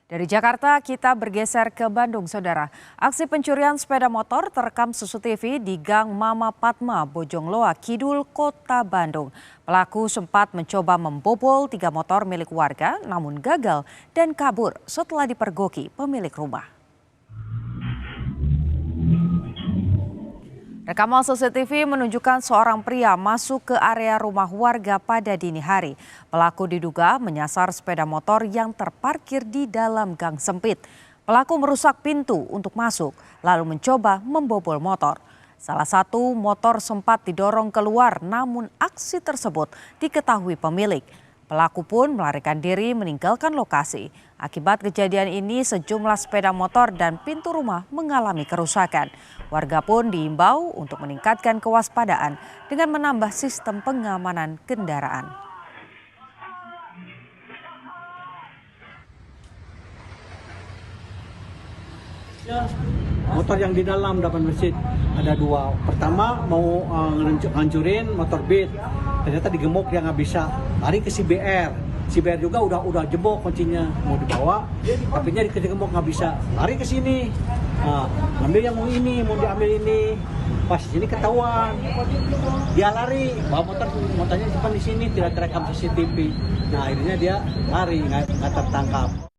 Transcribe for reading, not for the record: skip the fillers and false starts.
Dari Jakarta kita bergeser ke Bandung, Saudara. Aksi pencurian sepeda motor terekam CCTV di Gang Mama Padma, Bojongloa Kidul, Kota Bandung. Pelaku sempat mencoba membobol 3 motor milik warga namun gagal dan kabur setelah dipergoki pemilik rumah. Rekaman CCTV menunjukkan seorang pria masuk ke area rumah warga pada dini hari. Pelaku diduga menyasar sepeda motor yang terparkir di dalam gang sempit. Pelaku merusak pintu untuk masuk, lalu mencoba membobol motor. Salah satu motor sempat didorong keluar, namun aksi tersebut diketahui pemilik. Pelaku pun melarikan diri meninggalkan lokasi. Akibat kejadian ini sejumlah sepeda motor dan pintu rumah mengalami kerusakan. Warga pun diimbau untuk meningkatkan kewaspadaan dengan menambah sistem pengamanan kendaraan. Motor yang di dalam depan masjid ada 2. Pertama mau ngancurin motor Beat, ternyata digemuk dia nggak bisa, lari ke CBR. CBR juga udah jebok kuncinya, mau dibawa, tapi dia digemuk nggak bisa, lari ke sini. Nah, ngambil yang mau ini, mau diambil ini, pas sini ketahuan, dia lari, bawa motornya simpan di sini, tidak terekam CCTV. Nah akhirnya dia lari, nggak tertangkap.